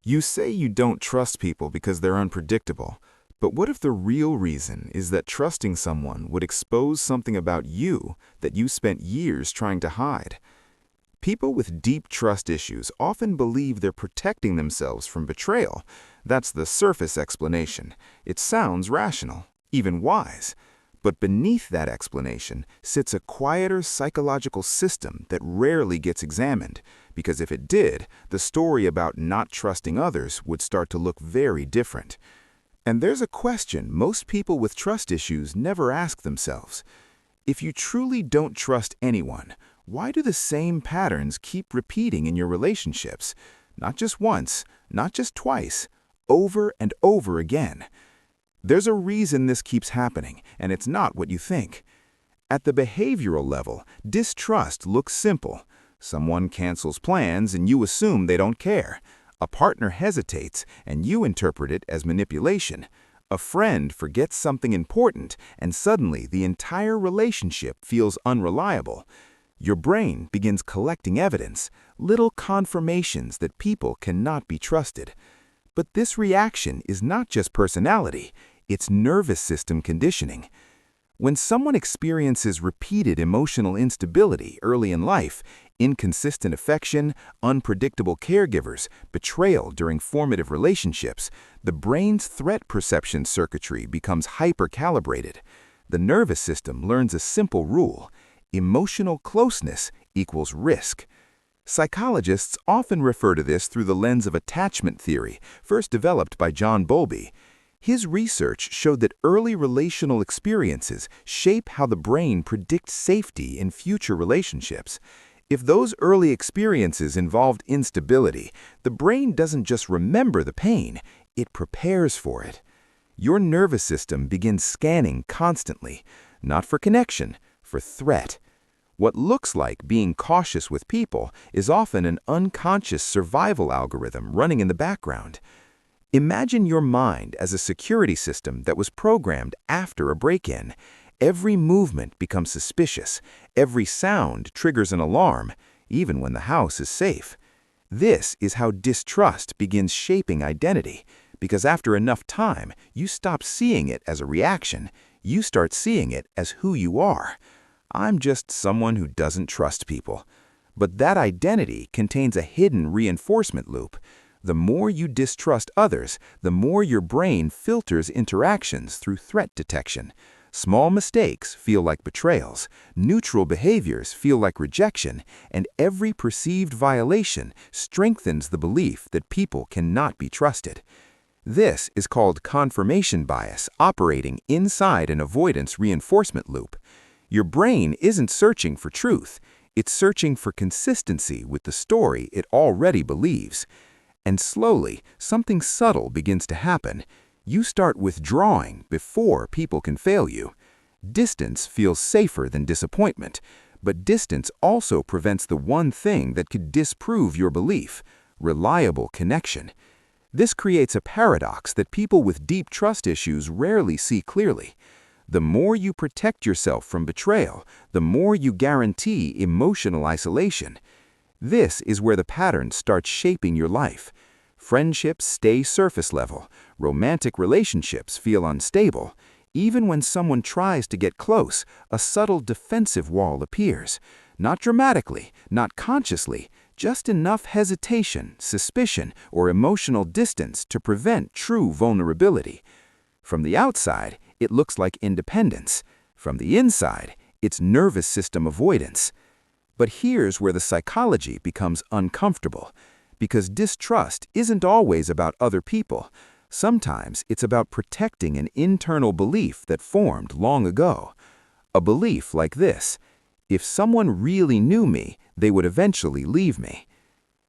You say you don't trust people because they're unpredictable, but what if the real reason is that trusting someone would expose something about you that you spent years trying to hide? People with deep trust issues often believe they're protecting themselves from betrayal. That's the surface explanation. It sounds rational, even wise. But beneath that explanation sits a quieter psychological system that rarely gets examined, because if it did, the story about not trusting others would start to look very different. And there's a question most people with trust issues never ask themselves. If you truly don't trust anyone, why do the same patterns keep repeating in your relationships? Not just once, not just twice, over and over again. There's a reason this keeps happening, and it's not what you think. At the behavioral level, distrust looks simple. Someone cancels plans and you assume they don't care. A partner hesitates and you interpret it as manipulation. A friend forgets something important and suddenly the entire relationship feels unreliable. Your brain begins collecting evidence, little confirmations that people cannot be trusted. But this reaction is not just personality, it's nervous system conditioning. When someone experiences repeated emotional instability early in life, inconsistent affection, unpredictable caregivers, betrayal during formative relationships, the brain's threat perception circuitry becomes hyper-calibrated. The nervous system learns a simple rule: emotional closeness equals risk. Psychologists often refer to this through the lens of attachment theory, first developed by John Bowlby. His research showed that early relational experiences shape how the brain predicts safety in future relationships. If those early experiences involved instability, the brain doesn't just remember the pain, it prepares for it. Your nervous system begins scanning constantly, not for connection, for threat. What looks like being cautious with people is often an unconscious survival algorithm running in the background. Imagine your mind as a security system that was programmed after a break-in. Every movement becomes suspicious. Every sound triggers an alarm, even when the house is safe. This is how distrust begins shaping identity, because after enough time, you stop seeing it as a reaction. You start seeing it as who you are. I'm just someone who doesn't trust people. But that identity contains a hidden reinforcement loop. The more you distrust others, the more your brain filters interactions through threat detection. Small mistakes feel like betrayals, neutral behaviors feel like rejection, and every perceived violation strengthens the belief that people cannot be trusted. This is called confirmation bias operating inside an avoidance reinforcement loop. Your brain isn't searching for truth, it's searching for consistency with the story it already believes. And slowly, something subtle begins to happen. You start withdrawing before people can fail you. Distance feels safer than disappointment, but distance also prevents the one thing that could disprove your belief: reliable connection. This creates a paradox that people with deep trust issues rarely see clearly. The more you protect yourself from betrayal, the more you guarantee emotional isolation. This is where the pattern starts shaping your life. Friendships stay surface level. Romantic relationships feel unstable. Even when someone tries to get close, a subtle defensive wall appears. Not dramatically, not consciously, just enough hesitation, suspicion, or emotional distance to prevent true vulnerability. From the outside, it looks like independence. From the inside, it's nervous system avoidance. But here's where the psychology becomes uncomfortable, because distrust isn't always about other people. Sometimes it's about protecting an internal belief that formed long ago. A belief like this: if someone really knew me, they would eventually leave me.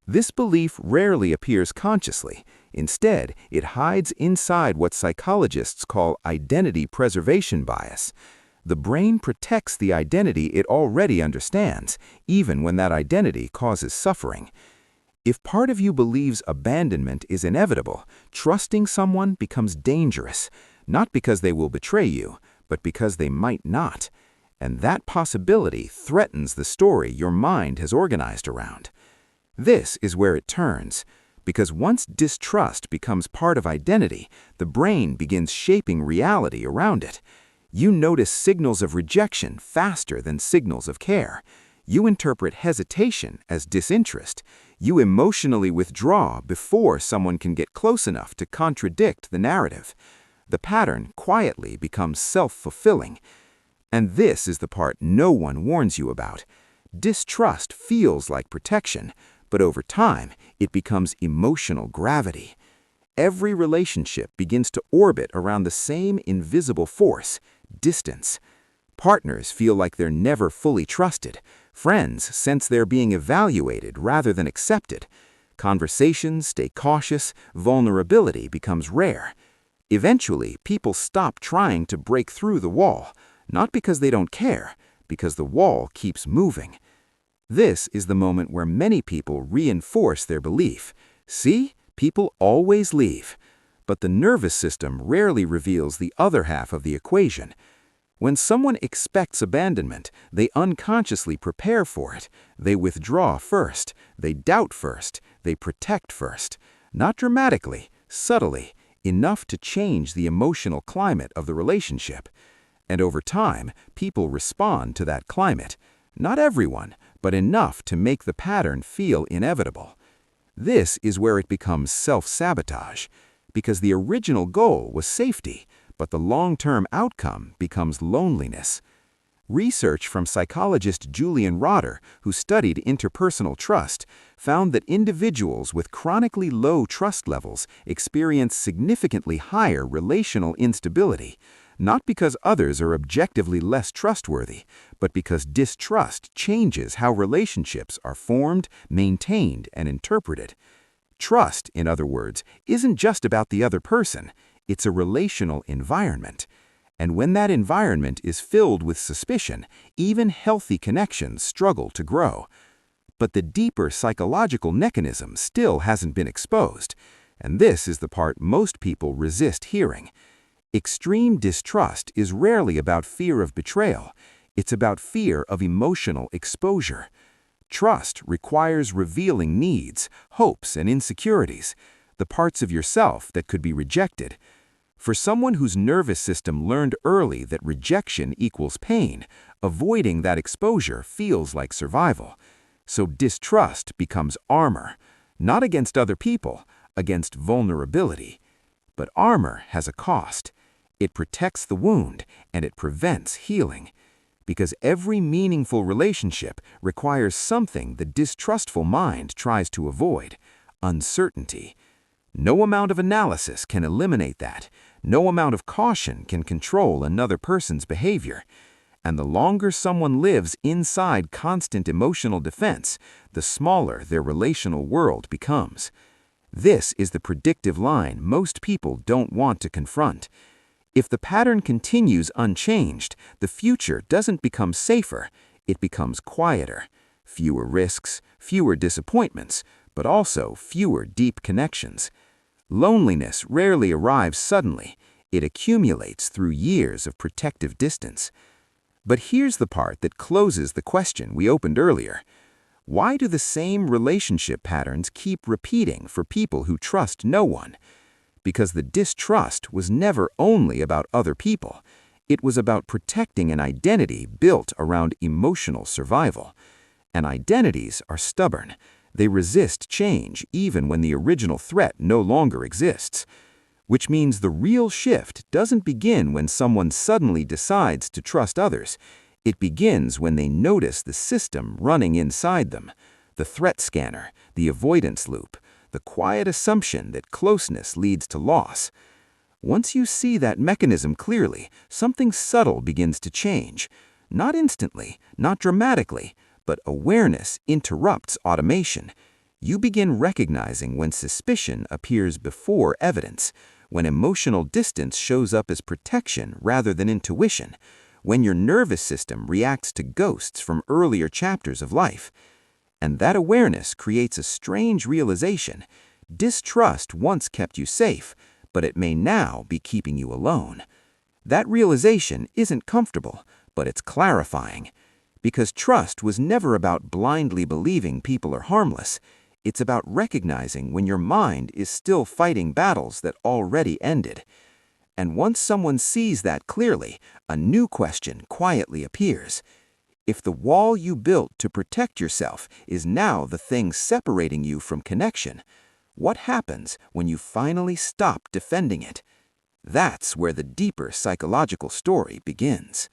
This belief rarely appears consciously. Instead, it hides inside what psychologists call identity preservation bias. The brain protects the identity it already understands, even when that identity causes suffering. If part of you believes abandonment is inevitable, trusting someone becomes dangerous, not because they will betray you, but because they might not. And that possibility threatens the story your mind has organized around. This is where it turns. Because once distrust becomes part of identity, the brain begins shaping reality around it. You notice signals of rejection faster than signals of care. You interpret hesitation as disinterest. You emotionally withdraw before someone can get close enough to contradict the narrative. The pattern quietly becomes self-fulfilling. And this is the part no one warns you about. Distrust feels like protection, but over time, it becomes emotional gravity. Every relationship begins to orbit around the same invisible force, distance. Partners feel like they're never fully trusted. Friends sense they're being evaluated rather than accepted. Conversations stay cautious, vulnerability becomes rare. Eventually, people stop trying to break through the wall, not because they don't care, because the wall keeps moving. This is the moment where many people reinforce their belief. See, people always leave. But the nervous system rarely reveals the other half of the equation. When someone expects abandonment, they unconsciously prepare for it. They withdraw first. They doubt first. They protect first. Not dramatically, subtly, enough to change the emotional climate of the relationship. And over time, people respond to that climate. Not everyone, but enough to make the pattern feel inevitable. This is where it becomes self-sabotage, because the original goal was safety, but the long-term outcome becomes loneliness. Research from psychologist Julian Rotter, who studied interpersonal trust, found that individuals with chronically low trust levels experience significantly higher relational instability, not because others are objectively less trustworthy, but because distrust changes how relationships are formed, maintained, and interpreted. Trust, in other words, isn't just about the other person, it's a relational environment. And when that environment is filled with suspicion, even healthy connections struggle to grow. But the deeper psychological mechanism still hasn't been exposed, and this is the part most people resist hearing. Extreme distrust is rarely about fear of betrayal. It's about fear of emotional exposure. Trust requires revealing needs, hopes, and insecurities, the parts of yourself that could be rejected. For someone whose nervous system learned early that rejection equals pain, avoiding that exposure feels like survival. So distrust becomes armor, not against other people, against vulnerability. But armor has a cost. It protects the wound, and it prevents healing. Because every meaningful relationship requires something the distrustful mind tries to avoid: uncertainty. No amount of analysis can eliminate that. No amount of caution can control another person's behavior. And the longer someone lives inside constant emotional defense, the smaller their relational world becomes. This is the predictive line most people don't want to confront. If the pattern continues unchanged, the future doesn't become safer, it becomes quieter. Fewer risks, fewer disappointments, but also fewer deep connections. Loneliness rarely arrives suddenly. It accumulates through years of protective distance. But here's the part that closes the question we opened earlier. Why do the same relationship patterns keep repeating for people who trust no one? Because the distrust was never only about other people. It was about protecting an identity built around emotional survival. And identities are stubborn. They resist change even when the original threat no longer exists. Which means the real shift doesn't begin when someone suddenly decides to trust others. It begins when they notice the system running inside them. The threat scanner, the avoidance loop, the quiet assumption that closeness leads to loss. Once you see that mechanism clearly, something subtle begins to change. Not instantly, not dramatically, but awareness interrupts automation. You begin recognizing when suspicion appears before evidence, when emotional distance shows up as protection rather than intuition, when your nervous system reacts to ghosts from earlier chapters of life. And that awareness creates a strange realization. Distrust once kept you safe, but it may now be keeping you alone. That realization isn't comfortable, but it's clarifying. Because trust was never about blindly believing people are harmless. It's about recognizing when your mind is still fighting battles that already ended. And once someone sees that clearly, a new question quietly appears. If the wall you built to protect yourself is now the thing separating you from connection, what happens when you finally stop defending it? That's where the deeper psychological story begins.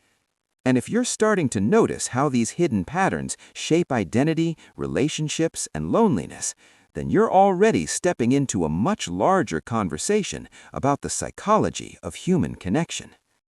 And if you're starting to notice how these hidden patterns shape identity, relationships, and loneliness, then you're already stepping into a much larger conversation about the psychology of human connection.